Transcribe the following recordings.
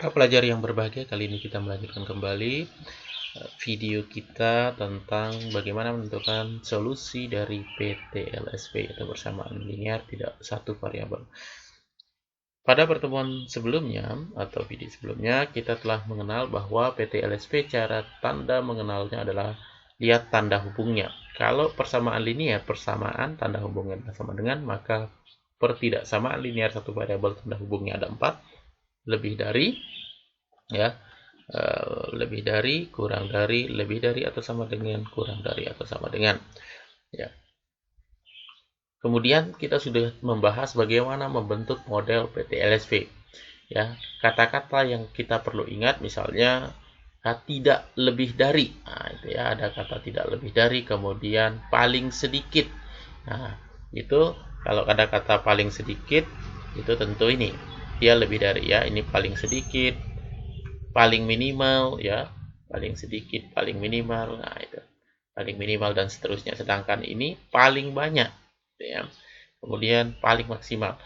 Para pelajar yang berbahagia, kali ini kita melanjutkan kembali video kita tentang bagaimana menentukan solusi dari PTLSP atau persamaan linear tidak satu variabel. Pada pertemuan sebelumnya atau video sebelumnya, kita telah mengenal bahwa PTLSP cara tanda mengenalnya adalah lihat tanda hubungnya. Kalau persamaan linear, persamaan tanda hubungnya sama dengan, maka pertidaksamaan linear satu variabel tanda hubungnya ada 4, lebih dari, ya, lebih dari, kurang dari, lebih dari atau sama dengan, kurang dari atau sama dengan, ya. Kemudian kita sudah membahas bagaimana membentuk model PTLSP, ya. Kata-kata yang kita perlu ingat misalnya tidak lebih dari, nah itu ya, ada kata tidak lebih dari, kemudian paling sedikit. Nah itu kalau ada kata paling sedikit itu tentu ini dia lebih dari, ya, ini paling sedikit, paling minimal, ya, paling sedikit, paling minimal, nah itu paling minimal dan seterusnya. Sedangkan ini paling banyak, ya, kemudian paling maksimal,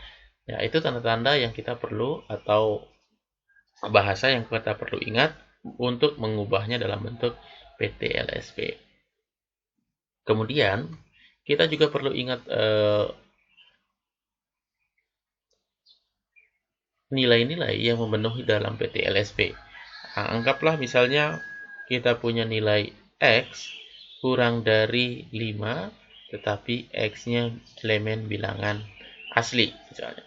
ya, itu tanda-tanda yang kita perlu atau bahasa yang kita perlu ingat untuk mengubahnya dalam bentuk PTLSP. Kemudian kita juga perlu ingat nilai-nilai yang memenuhi dalam PTLSP. Nah, anggaplah misalnya kita punya nilai X kurang dari 5, tetapi X-nya elemen bilangan asli, misalnya.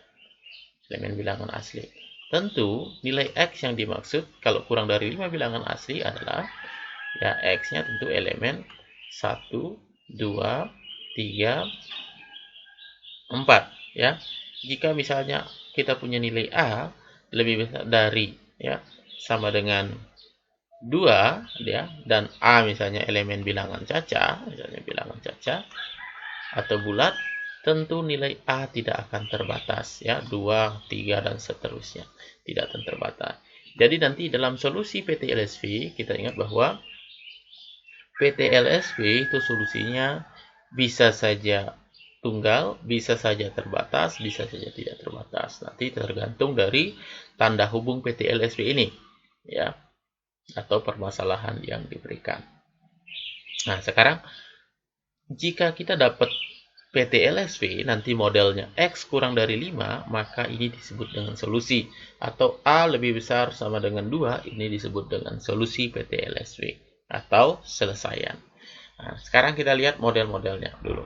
Elemen bilangan asli. Tentu, nilai X yang dimaksud kalau kurang dari 5 bilangan asli adalah, ya, X-nya tentu elemen 1, 2, 3, 4, ya. Jika misalnya kita punya nilai A lebih besar dari, ya, sama dengan 2, ya, dan A misalnya elemen bilangan caca, misalnya bilangan caca atau bulat, tentu nilai A tidak akan terbatas, ya, 2, 3 dan seterusnya, tidak akan terbatas. Jadi nanti dalam solusi PTLSP kita ingat bahwa PTLSP itu solusinya bisa saja tunggal, bisa saja terbatas, bisa saja tidak terbatas. Nanti tergantung dari tanda hubung PTLSP ini, ya, atau permasalahan yang diberikan. Nah, sekarang jika kita dapat PTLSP nanti modelnya X kurang dari 5, maka ini disebut dengan solusi, atau A lebih besar sama dengan 2, ini disebut dengan solusi PTLSP atau selesaian. Nah, sekarang kita lihat model-modelnya dulu.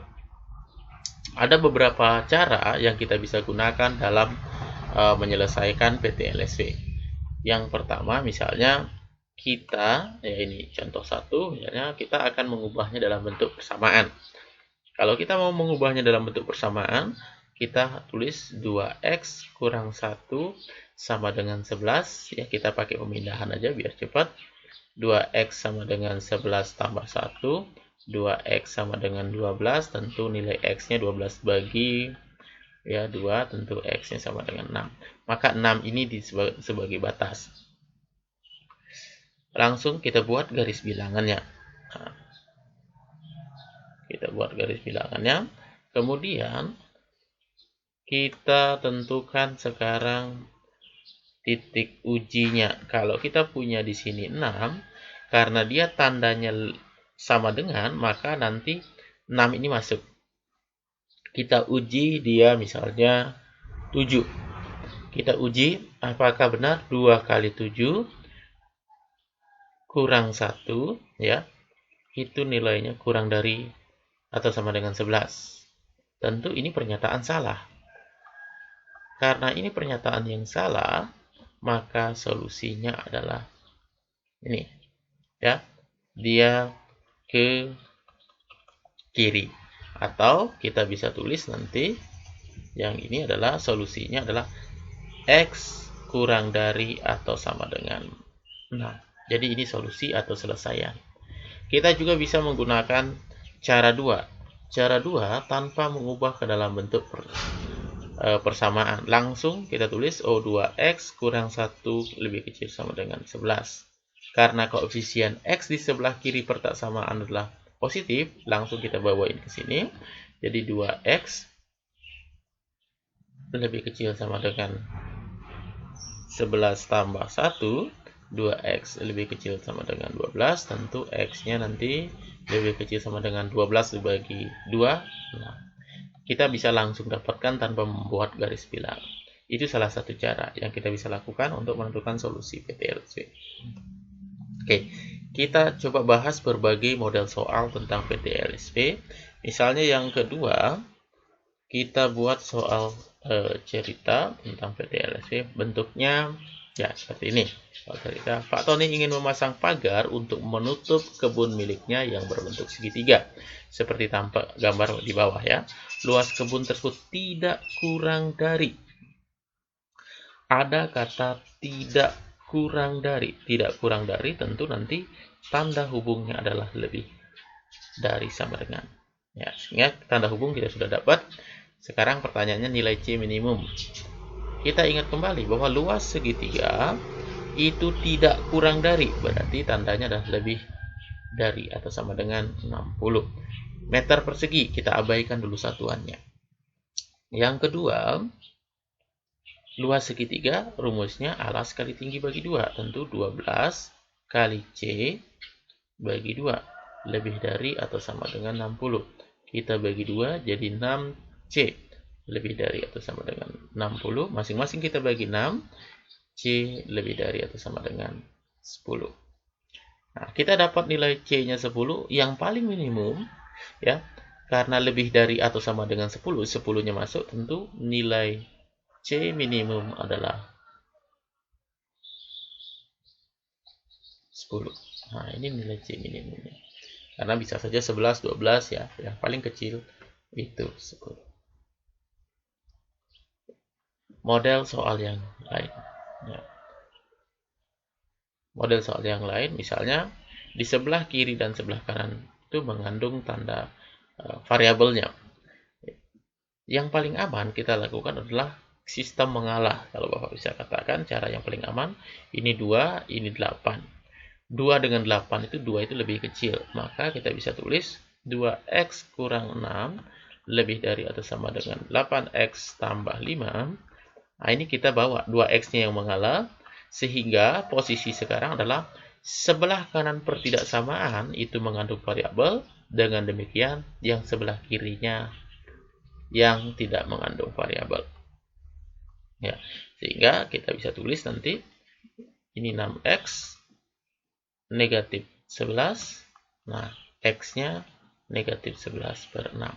Ada beberapa cara yang kita bisa gunakan dalam menyelesaikan PTLSP. Yang pertama misalnya kita, ya, ini contoh 1, misalnya kita akan mengubahnya dalam bentuk persamaan. Kalau kita mau mengubahnya dalam bentuk persamaan, kita tulis 2x kurang 1 sama dengan 11, ya, kita pakai pemindahan aja biar cepat. 2x sama dengan 11 tambah 1, 2x sama dengan 12, tentu nilai x-nya 12 bagi, ya, 2, tentu x-nya sama dengan 6. Maka 6 ini sebagai batas. Langsung kita buat garis bilangannya. Nah, kita buat garis bilangannya. Kemudian kita tentukan sekarang titik ujinya. Kalau kita punya di sini 6, karena dia tandanya sama dengan, maka nanti 6 ini masuk. Kita uji dia misalnya 7. Kita uji apakah benar 2 kali 7 kurang 1, ya, itu nilainya kurang dari atau sama dengan 11. Tentu ini pernyataan salah. Karena ini pernyataan yang salah, maka solusinya adalah ini, ya, dia ke kiri. Atau kita bisa tulis nanti yang ini adalah solusinya adalah X kurang dari atau sama dengan 6. Jadi ini solusi atau selesaian. Kita juga bisa menggunakan cara 2. Cara 2 tanpa mengubah ke dalam bentuk persamaan. Langsung kita tulis 2x kurang 1 lebih kecil sama dengan 11. Karena koefisien x di sebelah kiri persamaan adalah positif, langsung kita bawain ke sini. Jadi 2x lebih kecil sama dengan 11 tambah 1, 2x lebih kecil sama dengan 12, tentu x-nya nanti lebih kecil sama dengan 12 dibagi 2. Nah, kita bisa langsung dapatkan tanpa membuat garis bilang. Itu salah satu cara yang kita bisa lakukan untuk menentukan solusi PTLSP. Oke, kita coba bahas berbagai model soal tentang PTLSP. Misalnya yang kedua, kita buat soal cerita tentang PTLSP. Bentuknya ya seperti ini. Soal cerita, Pak Tony ingin memasang pagar untuk menutup kebun miliknya yang berbentuk segitiga. Seperti tampak gambar di bawah ya. Luas kebun tersebut tidak kurang dari. Ada kata tidak kurang dari. Tidak kurang dari tentu nanti tanda hubungnya adalah lebih dari sama dengan. Ya, sehingga tanda hubung kita sudah dapat. Sekarang pertanyaannya nilai C minimum. Kita ingat kembali bahwa luas segitiga itu tidak kurang dari, berarti tandanya adalah lebih dari atau sama dengan 60 meter persegi. Kita abaikan dulu satuannya. Yang kedua, luas segitiga rumusnya alas kali tinggi bagi 2. Tentu 12 kali C bagi 2. Lebih dari atau sama dengan 60. Kita bagi 2 jadi 6C. Lebih dari atau sama dengan 60. Masing-masing kita bagi 6. C lebih dari atau sama dengan 10. Nah, kita dapat nilai C-nya 10. Yang paling minimum, ya, karena lebih dari atau sama dengan 10, 10-nya masuk, tentu nilai C minimum adalah 10. Nah, ini nilai C minimumnya. Karena bisa saja 11, 12 ya. Yang paling kecil itu 10. Model soal yang lain. Ya. Model soal yang lain, misalnya di sebelah kiri dan sebelah kanan itu mengandung tanda variabelnya. Yang paling aman kita lakukan adalah sistem mengalah. Kalau Bapak bisa katakan cara yang paling aman, ini 2, ini 8. 2 dengan 8 itu 2 itu lebih kecil. Maka kita bisa tulis 2x kurang 6 lebih dari atau sama dengan 8x tambah 5. Nah, ini kita bawa 2x-nya yang mengalah, sehingga posisi sekarang adalah sebelah kanan pertidaksamaan itu mengandung variabel, dengan demikian yang sebelah kirinya yang tidak mengandung variabel. Ya, sehingga kita bisa tulis nanti ini 6x negatif 11. Nah, x-nya negatif 11 per 6.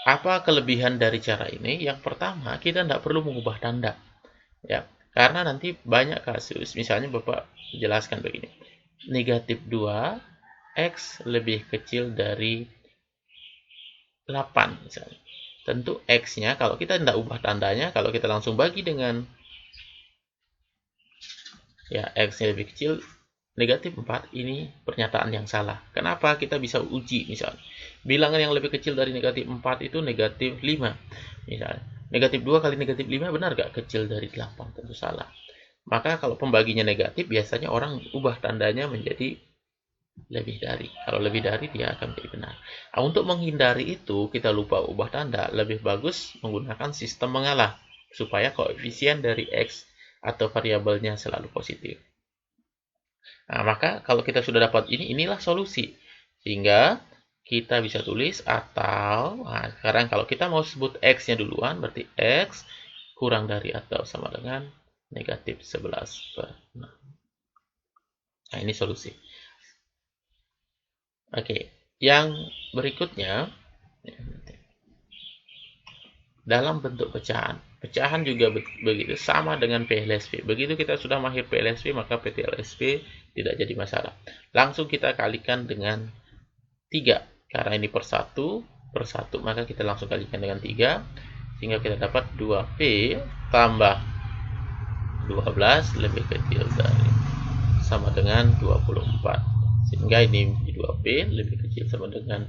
Apa kelebihan dari cara ini? Yang pertama, kita tidak perlu mengubah tanda. Ya, karena nanti banyak kasus, misalnya Bapak jelaskan begini. Negatif 2, X lebih kecil dari 8 misalnya. Tentu X-nya, kalau kita tidak ubah tandanya, kalau kita langsung bagi dengan ya X-nya lebih kecil, negatif 4, ini pernyataan yang salah. Kenapa? Kita bisa uji misalnya. Bilangan yang lebih kecil dari negatif 4 itu negatif 5. Misalnya, negatif 2 kali negatif 5 benar gak kecil dari 8? Tentu salah. Maka kalau pembaginya negatif, biasanya orang ubah tandanya menjadi lebih dari. Kalau lebih dari, dia akan menjadi benar. Nah, untuk menghindari itu, kita lupa ubah tanda. Lebih bagus menggunakan sistem mengalah, supaya koefisien dari X atau variabelnya selalu positif. Nah, maka kalau kita sudah dapat ini, inilah solusi. Sehingga kita bisa tulis atau, nah sekarang kalau kita mau sebut X-nya duluan, berarti X kurang dari atau sama dengan negatif 11 per 6. Nah, ini solusi. Oke, yang berikutnya, dalam bentuk pecahan. Pecahan juga begitu, sama dengan PLSP. Begitu kita sudah mahir PLSP, maka PTLSP tidak jadi masalah. Langsung kita kalikan dengan 3. Karena ini per 1, maka kita langsung kalikan dengan 3. Sehingga kita dapat 2P tambah 12 lebih kecil dari sama dengan 24. Sehingga ini 2P lebih kecil sama dengan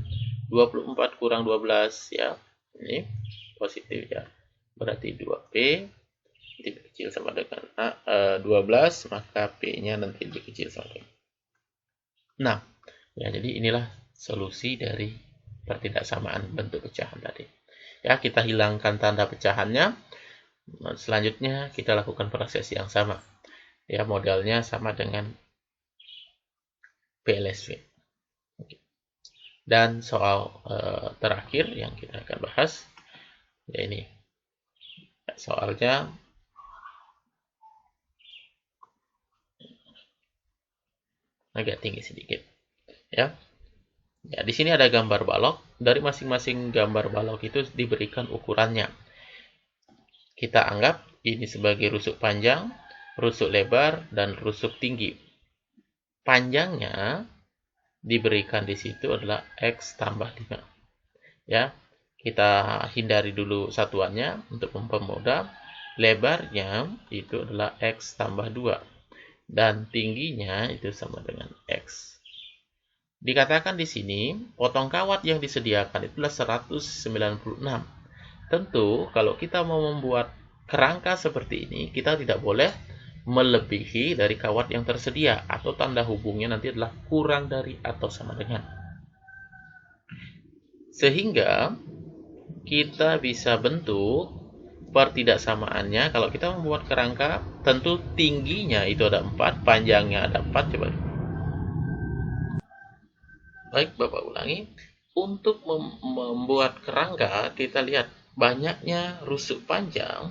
24 kurang 12 ya. Ini positif ya. Berarti 2P lebih kecil sama dengan 12, maka P-nya nanti lebih kecil sama dengan 6. Ya, jadi inilah solusi dari pertidaksamaan bentuk pecahan tadi. Ya, kita hilangkan tanda pecahannya. Selanjutnya kita lakukan proses yang sama. Ya, modelnya sama dengan PLSV. Dan soal terakhir yang kita akan bahas, ya ini. Soalnya agak tinggi sedikit. Ya. Ya, di sini ada gambar balok. Dari masing-masing gambar balok itu diberikan ukurannya. Kita anggap ini sebagai rusuk panjang, rusuk lebar, dan rusuk tinggi. Panjangnya diberikan di situ adalah X tambah 5. Ya, kita hindari dulu satuannya untuk mempermudah. Lebarnya itu adalah X tambah 2. Dan tingginya itu sama dengan X. Dikatakan di sini, potong kawat yang disediakan itulah 196. Tentu, kalau kita mau membuat kerangka seperti ini, kita tidak boleh melebihi dari kawat yang tersedia, atau tanda hubungnya nanti adalah kurang dari atau sama dengan. Sehingga, kita bisa bentuk pertidaksamaannya. Kalau kita membuat kerangka, tentu tingginya itu ada 4, panjangnya ada 4. Coba. Baik, Bapak ulangi. Untuk membuat kerangka, kita lihat banyaknya rusuk panjang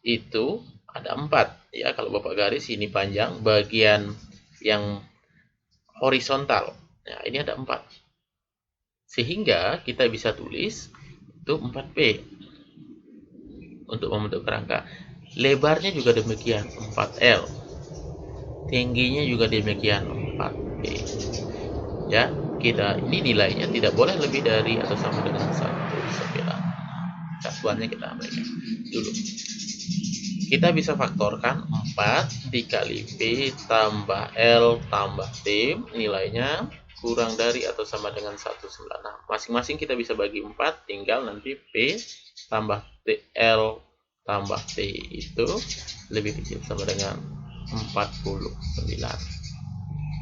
itu ada 4. Ya, kalau Bapak garis ini panjang, bagian yang horizontal. Nah, ini ada 4. Sehingga kita bisa tulis itu 4P untuk membentuk kerangka. Lebarnya juga demikian, 4L. Tingginya juga demikian, 4P. Ya, ini nilainya tidak boleh lebih dari atau sama dengan 1,9. Satuannya kita abaikan dulu. Kita bisa faktorkan 4 dikali P tambah L tambah T, nilainya kurang dari atau sama dengan 196. Masing-masing kita bisa bagi 4, tinggal nanti P tambah T, L tambah T itu lebih kecil sama dengan 49.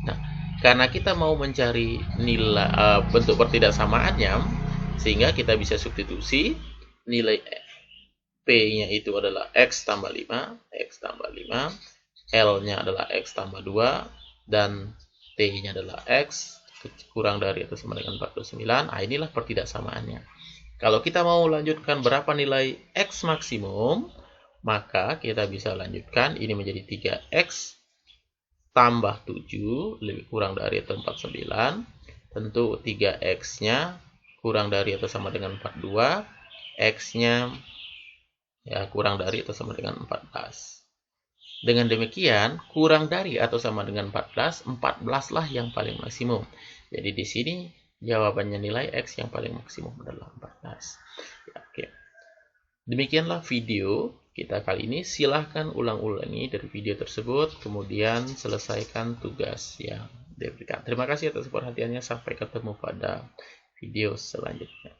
Nah, karena kita mau mencari nilai bentuk pertidaksamaannya, sehingga kita bisa substitusi nilai P-nya itu adalah X tambah 5, L-nya adalah X tambah 2, dan T-nya adalah X kurang dari atau sama dengan 49. Nah, inilah pertidaksamaannya. Kalau kita mau lanjutkan berapa nilai X maksimum, maka kita bisa lanjutkan ini menjadi 3X tambah 7 lebih kurang dari atau 49. Tentu 3X-nya kurang dari atau sama dengan 42, X-nya ya kurang dari atau sama dengan 14. Dengan demikian, kurang dari atau sama dengan 14 lah yang paling maksimum. Jadi di sini jawabannya nilai X yang paling maksimum adalah 14. Ya, oke. Demikianlah video kita kali ini. Silahkan ulang-ulangi dari video tersebut, kemudian selesaikan tugas yang diberikan. Terima kasih atas perhatiannya. Sampai ketemu pada video selanjutnya.